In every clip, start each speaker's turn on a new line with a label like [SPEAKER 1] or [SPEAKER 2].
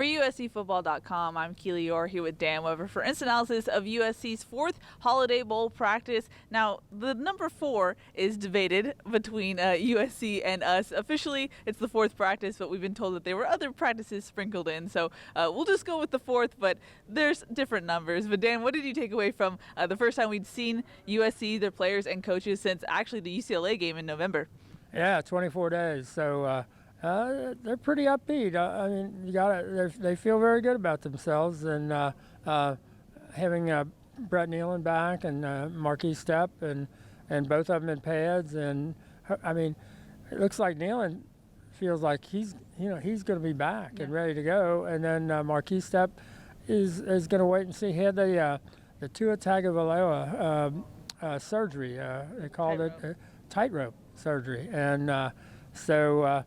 [SPEAKER 1] For USCFootball.com, I'm Keely Eure here with Dan Weber for instant analysis of USC's fourth Holiday Bowl practice. Now, the number 4 is debated between USC and us. Officially, it's the fourth practice, but we've been told that there were other practices sprinkled in. So we'll just go with the fourth, but there's different numbers. But Dan, what did you take away from the first time we'd seen USC, their players and coaches, since actually the UCLA game in November?
[SPEAKER 2] Yeah, 24 days. So they're pretty upbeat. I mean, they feel very good about themselves, and having Brett Nealon back and Marquis Stepp and both of them in pads, and I mean, it looks like Nealon feels like he's going to be back and ready to go, and then Marquis Stepp is going to wait and see. He had the Tua Tagovailoa surgery. They called it tightrope surgery, and so.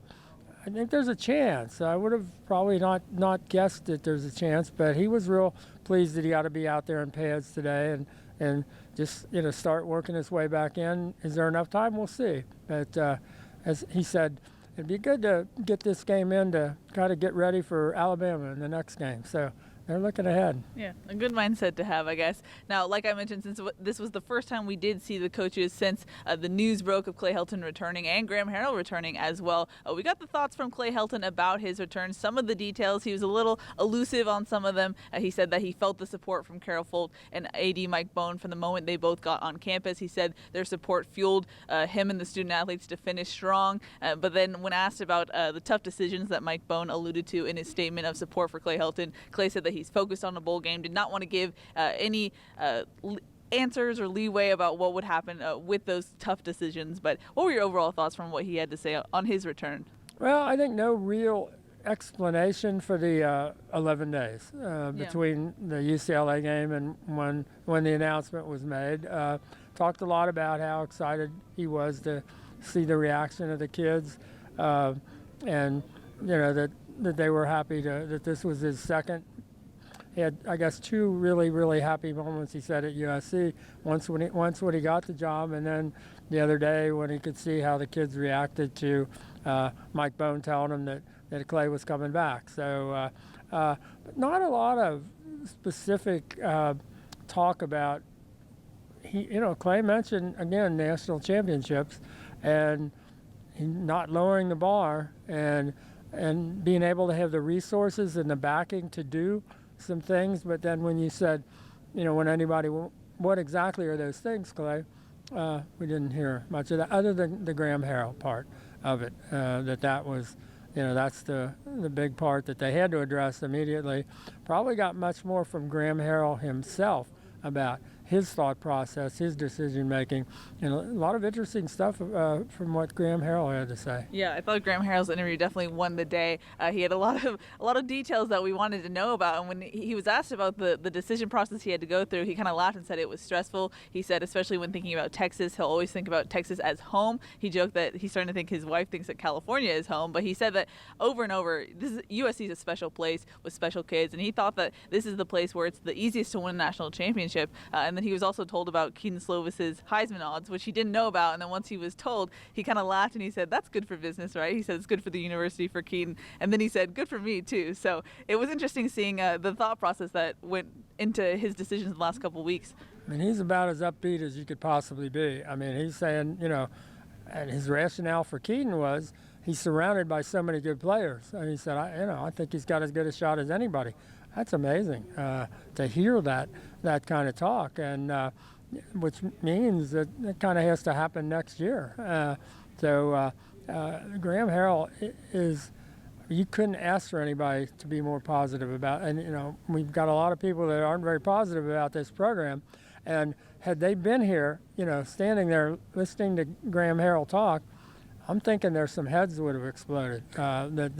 [SPEAKER 2] I think there's a chance. I would have probably not guessed that there's a chance, but he was real pleased that he got to be out there in pads today and just start working his way back in. Is there enough time? We'll see. But as he said, it'd be good to get this game in to kind of get ready for Alabama in the next game. So they're looking ahead.
[SPEAKER 1] Yeah, a good mindset to have, I guess. Now, like I mentioned, since this was the first time we did see the coaches since the news broke of Clay Helton returning and Graham Harrell returning as well, we got the thoughts from Clay Helton about his return. Some of the details, he was a little elusive on some of them. He said that he felt the support from Carol Folt and AD Mike Bohn from the moment they both got on campus. He said their support fueled him and the student athletes to finish strong. But then when asked about the tough decisions that Mike Bohn alluded to in his statement of support for Clay Helton, Clay said that he's focused on the bowl game, did not want to give any answers or leeway about what would happen with those tough decisions. But what were your overall thoughts from what he had to say on his return?
[SPEAKER 2] Well, I think no real explanation for the 11 days between the UCLA game and when the announcement was made. Talked a lot about how excited he was to see the reaction of the kids, and that they were happy that this was his second. He had, I guess, 2 really, really happy moments, he said, at USC. Once when he got the job, and then the other day when he could see how the kids reacted to Mike Bohn telling him that Clay was coming back. So but not a lot of specific talk about, Clay mentioned, again, national championships and not lowering the bar and being able to have the resources and the backing to do some things. But then when you said, when anybody, what exactly are those things, Clay? We didn't hear much of that, other than the Graham Harrell part of it. That was, that's the big part that they had to address immediately. Probably got much more from Graham Harrell himself about his thought process, his decision making, and a lot of interesting stuff from what Graham Harrell had to say.
[SPEAKER 1] Yeah, I thought Graham Harrell's interview definitely won the day. He had a lot of details that we wanted to know about, and when he was asked about the decision process he had to go through, he kind of laughed and said it was stressful. He said, especially when thinking about Texas, he'll always think about Texas as home. He joked that he's starting to think his wife thinks that California is home, but he said that over and over, USC is a special place with special kids, and he thought that this is the place where it's the easiest to win a national championship. And then he was also told about Keaton Slovis's Heisman odds, which he didn't know about. And then once he was told, he kind of laughed and he said, "That's good for business, right?" He said, "It's good for the university, for Keaton." And then he said, "Good for me too." So it was interesting seeing the thought process that went into his decisions in the last couple of weeks.
[SPEAKER 2] I mean, he's about as upbeat as you could possibly be. I mean, he's saying, and his rationale for Keaton was he's surrounded by so many good players. And he said, I think he's got as good a shot as anybody. That's amazing to hear that kind of talk, and which means that it kind of has to happen next year. So Graham Harrell is, you couldn't ask for anybody to be more positive about, and we've got a lot of people that aren't very positive about this program, and had they been here, standing there listening to Graham Harrell talk, I'm thinking there's some heads that would have exploded. That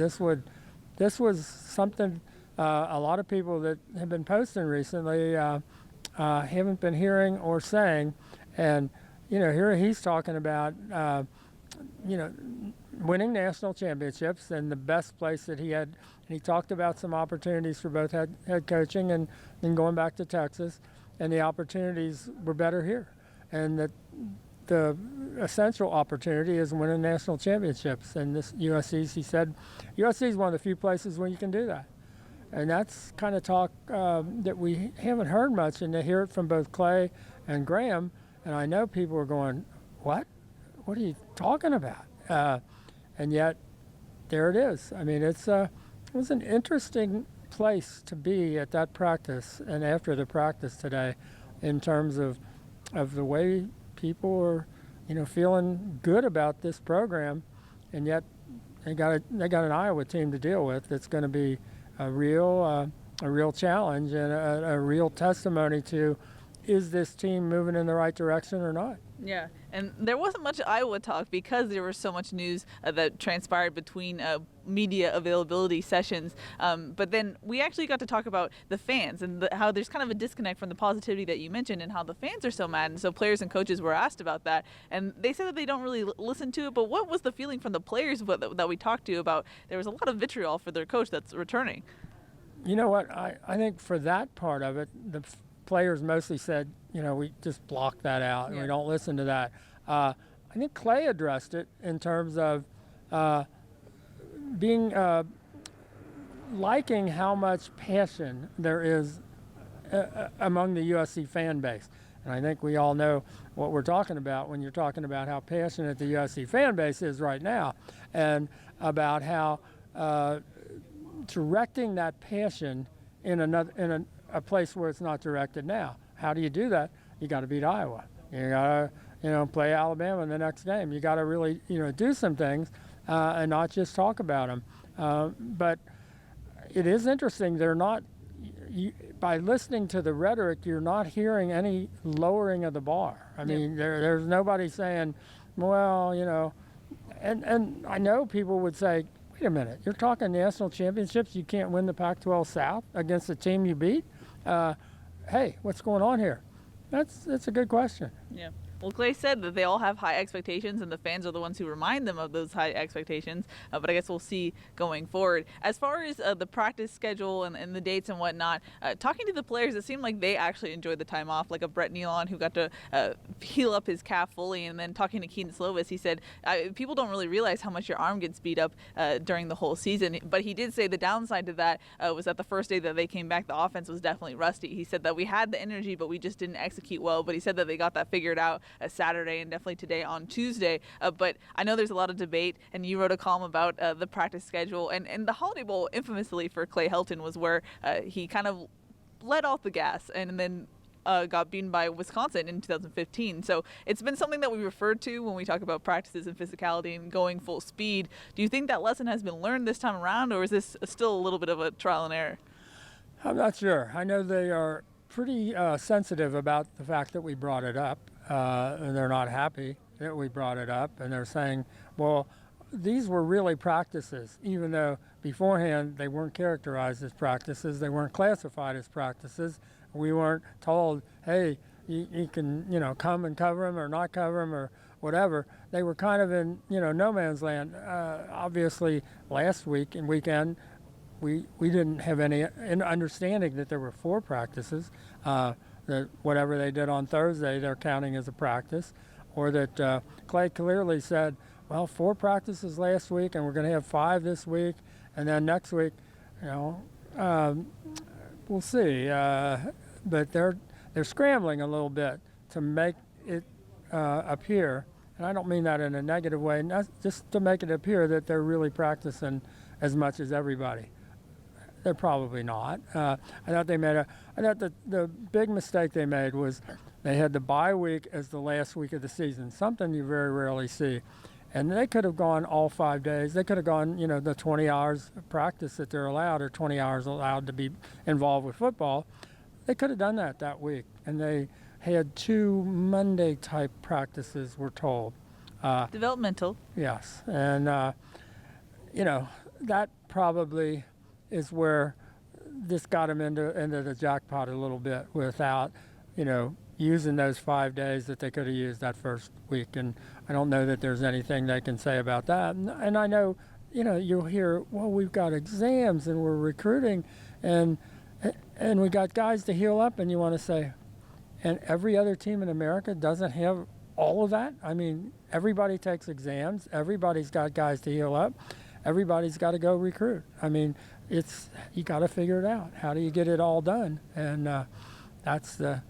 [SPEAKER 2] this was something. A lot of people that have been posting recently haven't been hearing or saying, and here he's talking about winning national championships and the best place that he had. And he talked about some opportunities for both head coaching and going back to Texas, and the opportunities were better here, and that the essential opportunity is winning national championships. And this USC, he said, USC is one of the few places where you can do that. And that's kind of talk that we haven't heard much, and to hear it from both Clay and Graham, and I know people are going, what? What are you talking about? And yet, there it is. I mean, it was an interesting place to be at that practice and after the practice today, in terms of the way people are, feeling good about this program, and yet they got an Iowa team to deal with that's going to be a real challenge and a real testimony to, is this team moving in the right direction or not?
[SPEAKER 1] Yeah, and there wasn't much Iowa talk because there was so much news that transpired between media availability sessions. But then we actually got to talk about the fans and how there's kind of a disconnect from the positivity that you mentioned and how the fans are so mad. And so players and coaches were asked about that. And they said that they don't really listen to it. But what was the feeling from the players that we talked to about there was a lot of vitriol for their coach that's returning?
[SPEAKER 2] You know what? I think for that part of it, the players mostly said, we just block that out and we don't listen to that. I think Clay addressed it in terms of being liking how much passion there is among the USC fan base. And I think we all know what we're talking about when you're talking about how passionate the USC fan base is right now, and about how directing that passion in a place where it's not directed now. How do you do that? You got to beat Iowa. You got to, play Alabama in the next game. You got to really, do some things and not just talk about them. But it is interesting. They're not, by listening to the rhetoric, you're not hearing any lowering of the bar. I mean, there's nobody saying, well, and I know people would say, wait a minute, you're talking national championships, you can't win the Pac-12 South against the team you beat? Hey, what's going on here? That's a good question.
[SPEAKER 1] Yeah. Well, Clay said that they all have high expectations, and the fans are the ones who remind them of those high expectations. But I guess we'll see going forward. As far as the practice schedule and the dates and whatnot, talking to the players, it seemed like they actually enjoyed the time off, like a Brett Nealon who got to heal up his calf fully. And then talking to Keaton Slovis, he said, people don't really realize how much your arm gets beat up during the whole season. But he did say the downside to that was that the first day that they came back, the offense was definitely rusty. He said that we had the energy, but we just didn't execute well. But he said that they got that figured out Saturday and definitely today on Tuesday. But I know there's a lot of debate, and you wrote a column about the practice schedule. And the Holiday Bowl, infamously for Clay Helton, was where he kind of let off the gas and then got beaten by Wisconsin in 2015. So it's been something that we referred to when we talk about practices and physicality and going full speed. Do you think that lesson has been learned this time around, or is this still a little bit of a trial and error?
[SPEAKER 2] I'm not sure. I know they are pretty sensitive about the fact that we brought it up. And they're not happy that we brought it up, and they're saying, well, these were really practices, even though beforehand they weren't characterized as practices, they weren't classified as practices. We weren't told, hey, you can, come and cover them or not cover them or whatever. They were kind of in, no man's land. Obviously, last week and weekend, we didn't have any understanding that there were 4 practices. That whatever they did on Thursday, they're counting as a practice, or that Clay clearly said, well, 4 practices last week, and we're going to have 5 this week, and then next week, we'll see. But they're scrambling a little bit to make it appear, and I don't mean that in a negative way, just to make it appear that they're really practicing as much as everybody. They're probably not. I thought the big mistake they made was they had the bye week as the last week of the season, something you very rarely see. And they could have gone all 5 days. They could have gone, the 20 hours of practice that they're allowed, or 20 hours allowed to be involved with football. They could have done that week. And they had 2 Monday-type practices, we're told.
[SPEAKER 1] Developmental.
[SPEAKER 2] Yes. And, that probably is where this got them into the jackpot a little bit without, using those 5 days that they could have used that first week. And I don't know that there's anything they can say about that. And I know, you'll hear, well, we've got exams and we're recruiting and we got guys to heal up, and you want to say, and every other team in America doesn't have all of that? I mean, everybody takes exams. Everybody's got guys to heal up. Everybody's got to go recruit. I mean, you got to figure it out. How do you get it all done? And that's the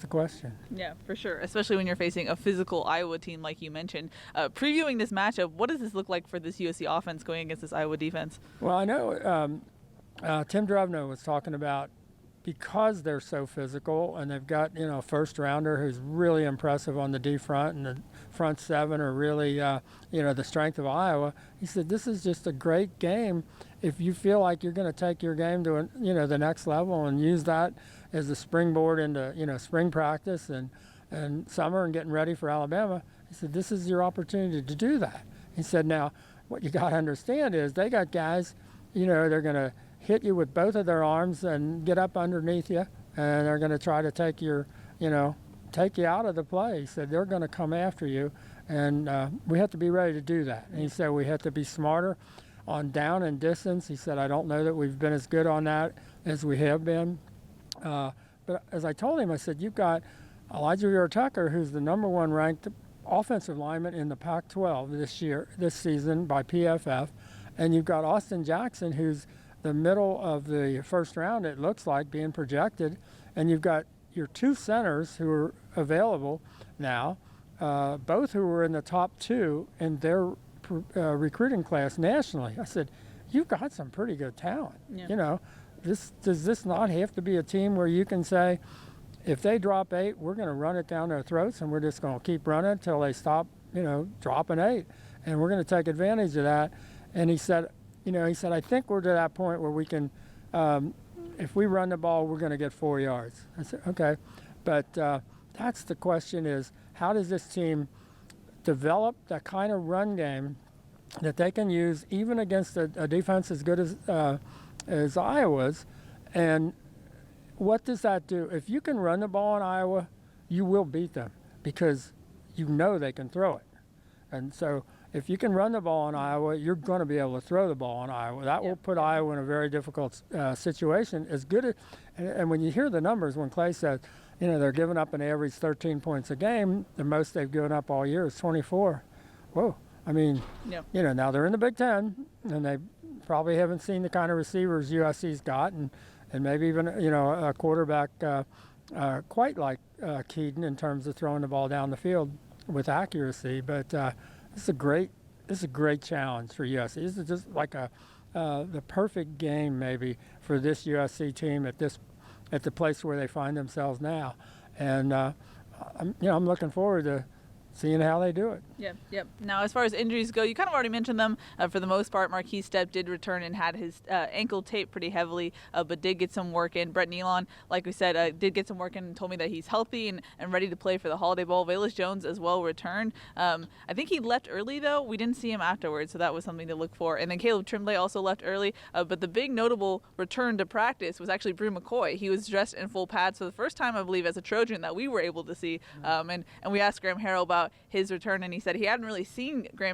[SPEAKER 2] question.
[SPEAKER 1] Yeah, for sure, especially when you're facing a physical Iowa team like you mentioned. Previewing this matchup, what does this look like for this USC offense going against this Iowa defense?
[SPEAKER 2] Well, I know Tim Drevno was talking about, because they're so physical and they've got, a first rounder who's really impressive on the D front, and the front seven are really, the strength of Iowa. He said, this is just a great game if you feel like you're going to take your game to, the next level and use that as a springboard into, spring practice and summer and getting ready for Alabama. He said, this is your opportunity to do that. He said, now, what you got to understand is they got guys, they're going to hit you with both of their arms and get up underneath you, and they're going to try to take your, take you out of the play. He said they're going to come after you, and we have to be ready to do that. And he said we have to be smarter on down and distance. He said, I don't know that we've been as good on that as we have been. But as I told him, I said, you've got Elijah Vera-Tucker, who's the #1 ranked offensive lineman in the Pac-12 this season by PFF, and you've got Austin Jackson, who's the middle of the first round, it looks like, being projected, and you've got your two centers who are available now, both who were in the top 2 in their recruiting class nationally. I said, you've got some pretty good talent. Yeah. Does this not have to be a team where you can say, if they drop 8, we're going to run it down their throats, and we're just going to keep running until they stop, dropping 8, and we're going to take advantage of that. And he said, I think we're to that point where we can, if we run the ball, we're going to get 4 yards. I said, okay. But that's the question, is how does this team develop that kind of run game that they can use even against a defense as good as Iowa's? And what does that do? If you can run the ball in Iowa, you will beat them because they can throw it. And so if you can run the ball in Iowa, you're going to be able to throw the ball in Iowa. That will put Iowa in a very difficult situation. As good as, and when you hear the numbers, when Clay says, they're giving up an average 13 points a game, the most they've given up all year is 24. Whoa. I mean, now they're in the Big Ten, and they probably haven't seen the kind of receivers USC's got, and maybe even, a quarterback quite like Keaton in terms of throwing the ball down the field with accuracy. But this is a great challenge for USC. This is just like the perfect game maybe for this USC team at the place where they find themselves now. And I'm looking forward to seeing how they do it.
[SPEAKER 1] Yep. Now, as far as injuries go, you kind of already mentioned them. For the most part, Marquise Stepp did return and had his ankle taped pretty heavily, but did get some work in. Brett Nealon, like we said, did get some work in and told me that he's healthy and ready to play for the Holiday Bowl. Velus Jones as well returned. I think he left early, though. We didn't see him afterwards, so that was something to look for. And then Caleb Tremblay also left early, but the big notable return to practice was actually Brew McCoy. He was dressed in full pads for the first time, I believe, as a Trojan that we were able to see. And we asked Graham Harrell about his return, and he said he hadn't really seen Brew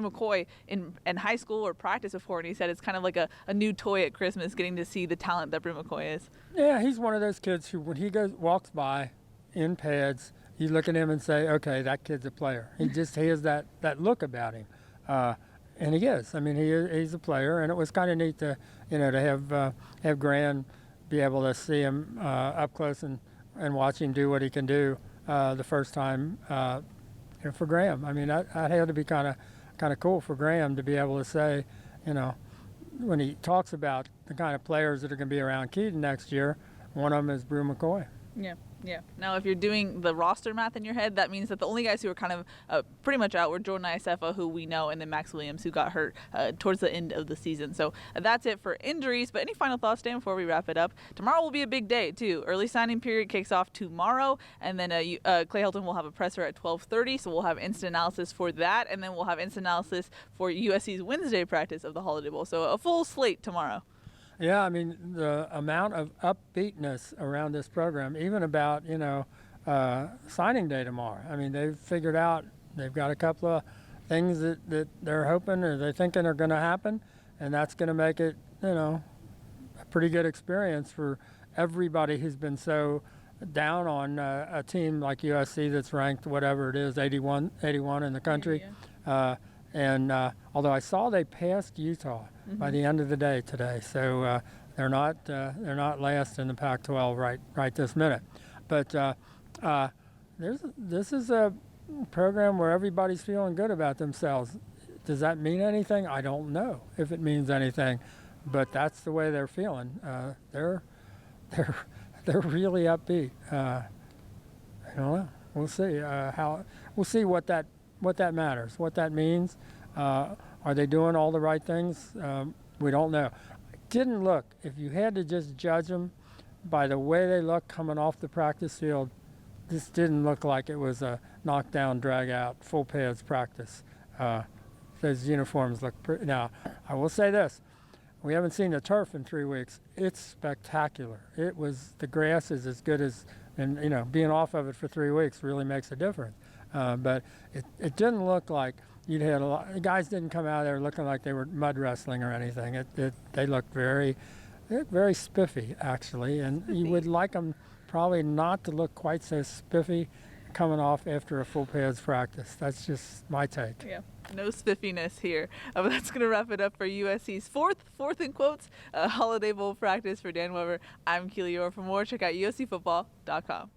[SPEAKER 1] McCoy in high school or practice before, and he said it's kind of like a new toy at Christmas, getting to see the talent that Brew McCoy is.
[SPEAKER 2] Yeah, he's one of those kids who, when he walks by in pads, you look at him and say, okay, that kid's a player. He has that look about him, and he is. I mean, he's a player, and it was kind of neat to have Graham be able to see him up close and watch him do what he can do the first time. For Graham, I mean, that had to be kind of cool for Graham to be able to say, when he talks about the kind of players that are going to be around Keaton next year, one of them is Brew McCoy.
[SPEAKER 1] Yeah. Now, if you're doing the roster math in your head, that means that the only guys who are kind of pretty much out were Jordan Iosefa, who we know, and then Max Williams, who got hurt towards the end of the season. So that's it for injuries. But any final thoughts, Dan, before we wrap it up? Tomorrow will be a big day, too. Early signing period kicks off tomorrow, and then Clay Helton will have a presser at 12:30, so we'll have instant analysis for that, and then we'll have instant analysis for USC's Wednesday practice of the Holiday Bowl. So a full slate tomorrow.
[SPEAKER 2] Yeah, I mean, the amount of upbeatness around this program, even about, signing day tomorrow. I mean, they've figured out they've got a couple of things that they're hoping or they're thinking are going to happen, and that's going to make it, a pretty good experience for everybody who's been so down on a team like USC that's ranked, whatever it is, 81 in the country. And although I saw they passed Utah by the end of the day today, so they're not last in the Pac-12 right this minute. But this is a program where everybody's feeling good about themselves. Does that mean anything? I don't know if it means anything, but that's the way they're feeling. They're really upbeat. I don't know. We'll see we'll see what that matters, what that means. Are they doing all the right things? We don't know. Didn't look. If you had to just judge them by the way they look coming off the practice field, this didn't look like it was a knockdown, drag out, full pads practice. Those uniforms look pretty. Now, I will say this. We haven't seen the turf in 3 weeks. It's spectacular. The grass is as good as, and being off of it for 3 weeks really makes a difference. But it didn't look like you'd had a lot. The guys didn't come out there looking like they were mud wrestling or anything. They looked very spiffy, actually, and you would like them probably not to look quite so spiffy coming off after a full pads practice. That's just my take.
[SPEAKER 1] Yeah, no spiffiness here. But that's going to wrap it up for USC's fourth in quotes, Holiday Bowl practice. For Dan Weber, I'm Keely Eure. For more, check out uscfootball.com.